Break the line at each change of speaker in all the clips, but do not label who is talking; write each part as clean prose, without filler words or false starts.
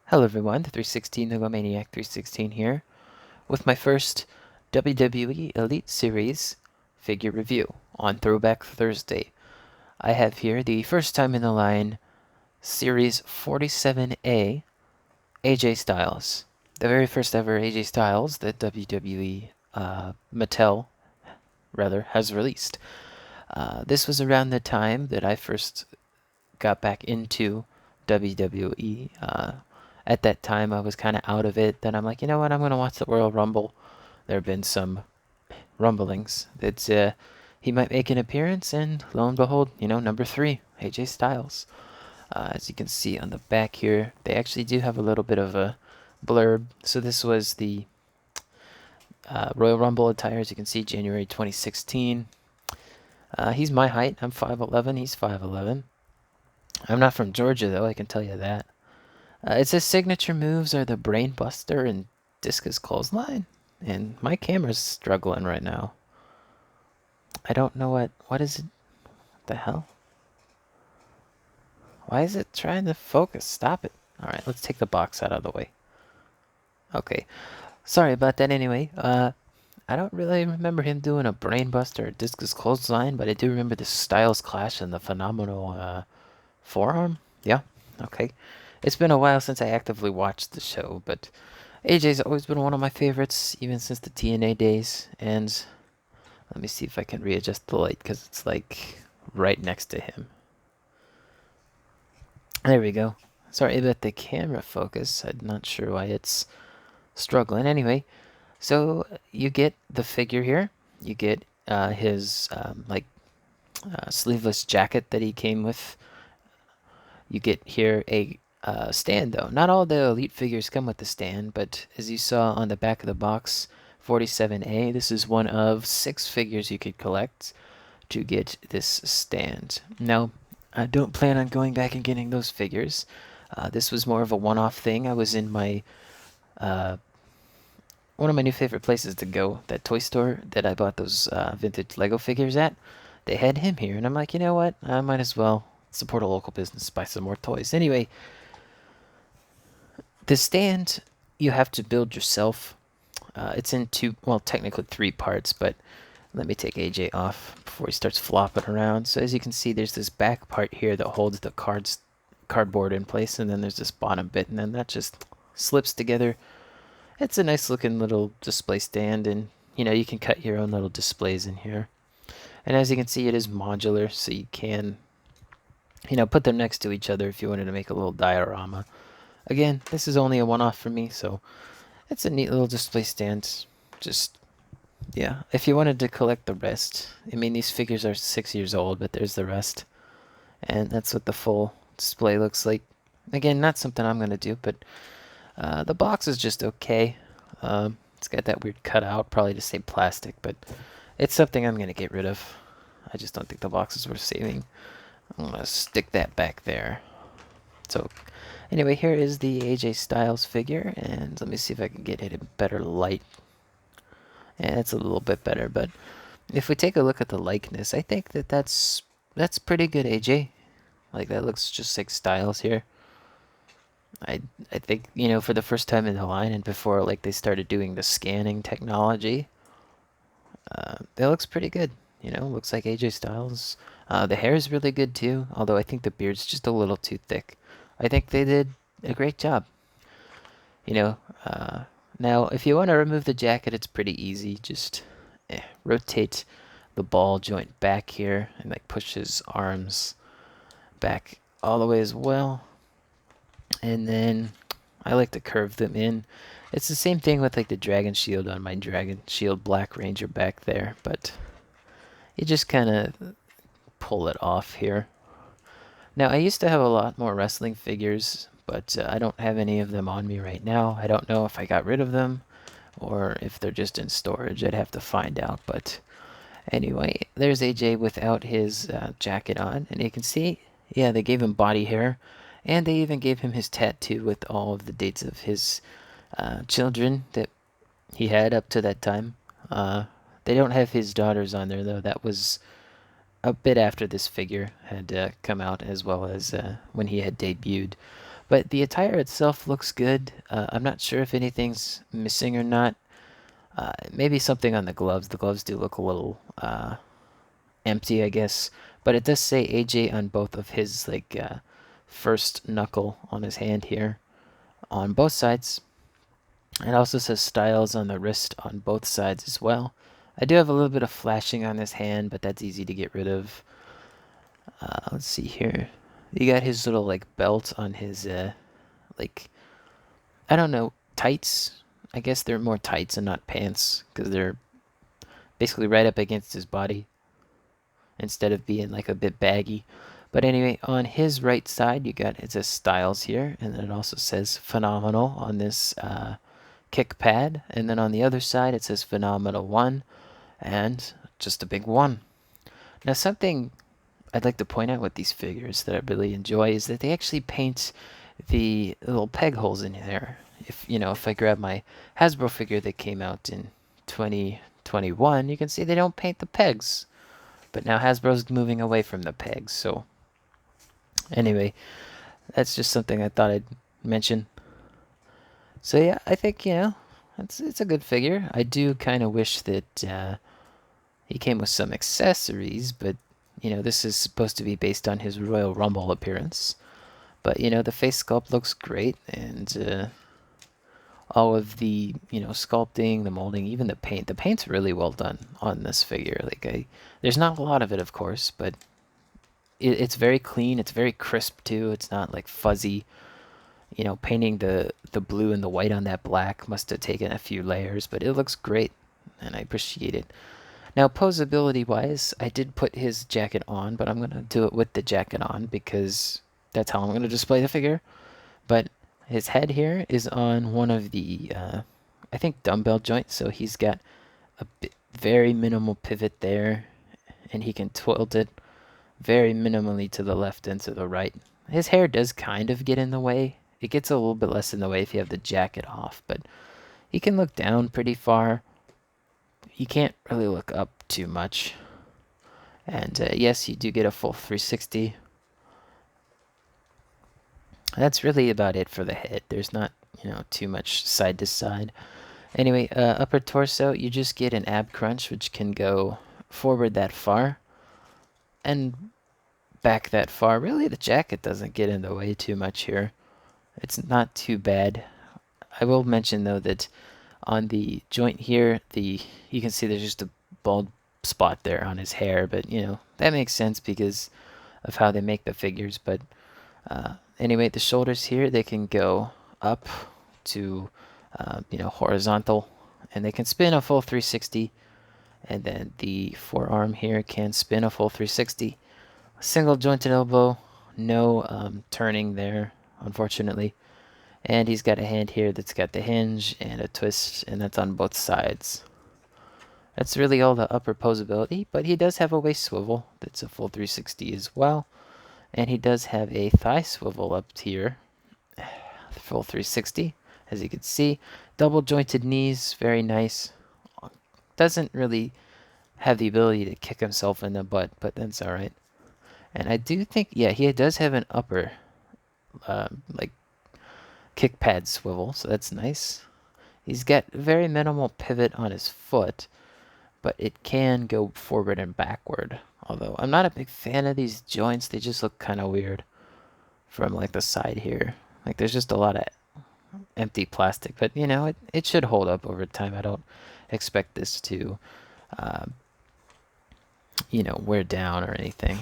Hello everyone, the 316 the Maniac 316 here with my first WWE Elite Series figure review on Throwback Thursday. I have here the first time in the line Series 47A AJ Styles. The very first ever AJ Styles that WWE Mattel rather has released. This was around the time that I first got back into WWE. At that time, I was kind of out of it. Then I'm like, you know what? I'm gonna watch the Royal Rumble. There have been some rumblings that he might make an appearance, and lo and behold, number three, AJ Styles. As you can see on the back here, they actually do have a little bit of a blurb. So this was the Royal Rumble attire, as you can see, January 2016. He's my height. I'm 5'11". He's 5'11". I'm not from Georgia, though, I can tell you that. It says signature moves are the Brain Buster and Discus Clothesline. And my camera's struggling right now. I don't know what is it? What the hell? Why is it trying to focus? Stop it. Alright, let's take the box out of the way. Okay. Sorry about that anyway. I don't really remember him doing a Brain Buster or Discus Clothesline, but I do remember the Styles Clash and the phenomenal forearm. Yeah, okay. It's been a while since I actively watched the show, but AJ's always been one of my favorites, even since the TNA days. And let me see if I can readjust the light, because it's like right next to him. There we go. Sorry about the camera focus. I'm not sure why it's struggling. Anyway, so you get the figure here. You get his sleeveless jacket that he came with. You get here a stand, though. Not all the Elite figures come with the stand, but as you saw on the back of the box, 47A, this is one of 6 figures you could collect to get this stand. Now, I don't plan on going back and getting those figures. This was more of a one-off thing. I was in my one of my new favorite places to go, that toy store that I bought those vintage Lego figures at. They had him here, and I'm like, you know what? I might as well support a local business, buy some more toys. Anyway, the stand you have to build yourself. It's in two, well, technically 3 parts, but let me take AJ off before he starts flopping around. So as you can see, there's this back part here that holds the cardboard in place, and then there's this bottom bit, and then that just slips together. It's a nice looking little display stand, and you can cut your own little displays in here. And as you can see, it is modular, so you can put them next to each other if you wanted to make a little diorama. Again, this is only a one-off for me, so it's a neat little display stand. Just, yeah, if you wanted to collect the rest, I mean, these figures are 6 years old, but there's the rest. And that's what the full display looks like. Again, not something I'm going to do, but the box is just okay. It's got that weird cutout, probably to save plastic, but it's something I'm going to get rid of. I just don't think the box is worth saving. I'm going to stick that back there. So, anyway, here is the AJ Styles figure, and let me see if I can get it in better light. And it's a little bit better, but if we take a look at the likeness, I think that's pretty good, AJ. Like, that looks just like Styles here. I think, for the first time in the line and before like they started doing the scanning technology, that looks pretty good. Looks like AJ Styles. The hair is really good too, although I think the beard's just a little too thick. I think they did a great job. Now if you want to remove the jacket, it's pretty easy. Just rotate the ball joint back here and like push his arms back all the way as well. And then I like to curve them in. It's the same thing with like the Dragon Shield on my Dragon Shield Black Ranger back there, but you just kind of pull it off here. Now, I used to have a lot more wrestling figures, but I don't have any of them on me right now. I don't know if I got rid of them or if they're just in storage. I'd have to find out, but anyway, there's AJ without his jacket on, and you can see, yeah, they gave him body hair. And they even gave him his tattoo with all of the dates of his children that he had up to that time. They don't have his daughters on there, though. That was a bit after this figure had come out, as well as when he had debuted. But the attire itself looks good. I'm not sure if anything's missing or not. Maybe something on the gloves. The gloves do look a little empty, I guess. But it does say AJ on both of his first knuckle on his hand here, on both sides. It also says Styles on the wrist on both sides as well. I do have a little bit of flashing on this hand, but that's easy to get rid of. Let's see here. You got his little belt on his like I don't know, tights. I guess they're more tights and not pants because they're basically right up against his body instead of being like a bit baggy. But anyway, on his right side, it says Styles here, and then it also says Phenomenal on this kick pad. And then on the other side, it says Phenomenal 1 and just a big 1. Now, something I'd like to point out with these figures that I really enjoy is that they actually paint the little peg holes in there. If I grab my Hasbro figure that came out in 2021, you can see they don't paint the pegs. But now Hasbro's moving away from the pegs, so anyway, that's just something I thought I'd mention. So yeah, I think it's a good figure. I do kind of wish that he came with some accessories, but this is supposed to be based on his Royal Rumble appearance. But the face sculpt looks great, and all of the sculpting, the molding, even the paint. The paint's really well done on this figure. There's not a lot of it, of course, but it's very clean. It's very crisp too. It's not like fuzzy. Painting the blue and the white on that black must have taken a few layers, but it looks great, and I appreciate it. Now, posability wise, I did put his jacket on, but I'm gonna do it with the jacket on because that's how I'm gonna display the figure. But his head here is on one of the, I think, dumbbell joints, so he's got a very minimal pivot there, and he can tilt it very minimally to the left and to the right. His hair does kind of get in the way. It gets a little bit less in the way if you have the jacket off, but he can look down pretty far. You can't really look up too much. And yes, you do get a full 360. That's really about it for the head. There's not, too much side to side. Anyway, upper torso, you just get an ab crunch, which can go forward that far and back that far. Really, the jacket doesn't get in the way too much here. It's not too bad. I will mention, though, that on the joint here, you can see there's just a bald spot there on his hair, but, that makes sense because of how they make the figures. But anyway, the shoulders here, they can go up to, horizontal, and they can spin a full 360. And then the forearm here can spin a full 360. Single jointed elbow, no turning there, unfortunately. And he's got a hand here that's got the hinge and a twist, and that's on both sides. That's really all the upper posability, but he does have a waist swivel that's a full 360 as well. And he does have a thigh swivel up here, full 360, as you can see. Double jointed knees, very nice. Doesn't really have the ability to kick himself in the butt, but that's alright. And I do think, yeah, he does have an upper, kick pad swivel, so that's nice. He's got very minimal pivot on his foot, but it can go forward and backward. Although I'm not a big fan of these joints, they just look kind of weird from the side here. There's just a lot of empty plastic, but it should hold up over time. I don't expect this to, wear down or anything.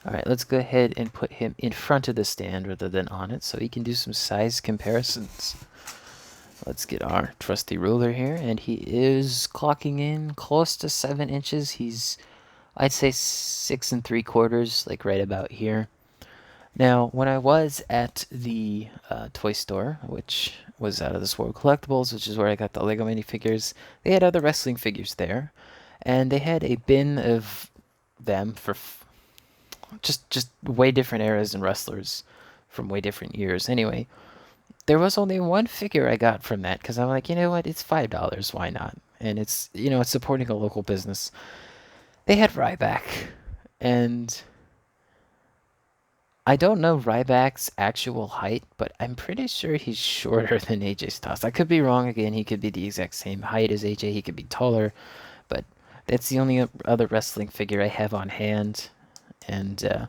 Alright, let's go ahead and put him in front of the stand rather than on it so he can do some size comparisons. Let's get our trusty ruler here, and he is clocking in close to 7 inches. He's, I'd say, 6 3/4, right about here. Now, when I was at the toy store, which was Out of This World Collectibles, which is where I got the Lego minifigures, they had other wrestling figures there, and they had a bin of them for just way different eras and wrestlers from way different years. Anyway, there was only one figure I got from that because I'm like, you know what? It's $5. Why not? And it's it's supporting a local business. They had Ryback, and I don't know Ryback's actual height, but I'm pretty sure he's shorter than AJ Styles. I could be wrong again. He could be the exact same height as AJ. He could be taller, but that's the only other wrestling figure I have on hand. And,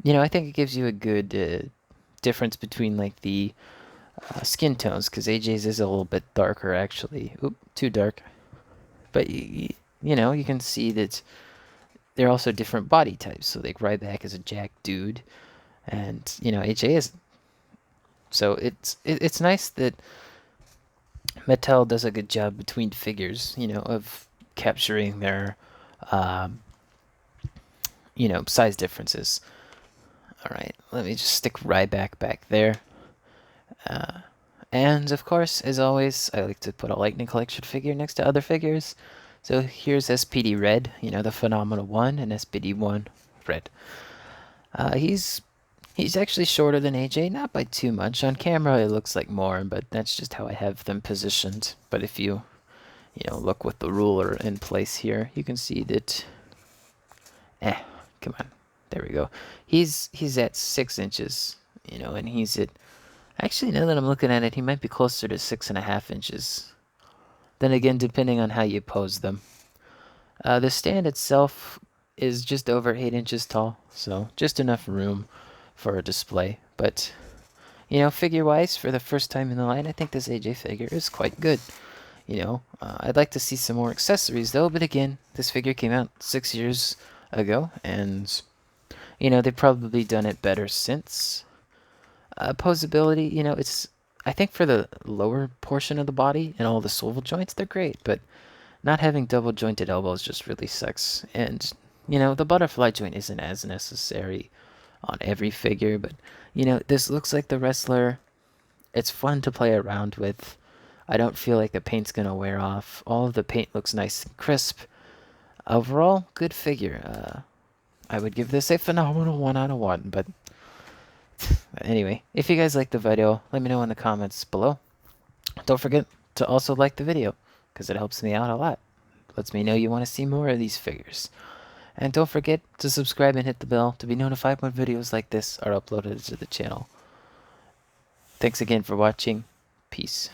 I think it gives you a good difference between like the skin tones, because AJ's is a little bit darker actually. Oop, too dark. But, you can see that they're also different body types. So like Ryback is a jack dude, and AJ is. So it's nice that Mattel does a good job between figures, of capturing their, um, size differences. All right, let me just stick Ryback back there. And of course, as always, I like to put a Lightning Collection figure next to other figures. So here's SPD Red, the Phenomenal One, and SPD One Red. He's actually shorter than AJ, not by too much. On camera, it looks like more, but that's just how I have them positioned. But if you, look with the ruler in place here, you can see that. Come on, there we go. He's at 6 inches, and he's at. Actually, now that I'm looking at it, he might be closer to 6.5 inches. Then again, depending on how you pose them. The stand itself is just over 8 inches tall, so just enough room for a display. But, figure-wise, for the first time in the line, I think this AJ figure is quite good. I'd like to see some more accessories, though, but again, this figure came out 6 years ago, and, they've probably done it better since. Posability, it's, I think for the lower portion of the body and all the swivel joints, they're great, but not having double jointed elbows just really sucks. And, the butterfly joint isn't as necessary on every figure, but, this looks like the wrestler. It's fun to play around with. I don't feel like the paint's going to wear off. All of the paint looks nice and crisp. Overall, good figure. I would give this a phenomenal 1 out of 1, but anyway, if you guys liked the video, let me know in the comments below. Don't forget to also like the video, because it helps me out a lot. Lets me know you want to see more of these figures. And don't forget to subscribe and hit the bell to be notified when videos like this are uploaded to the channel. Thanks again for watching. Peace.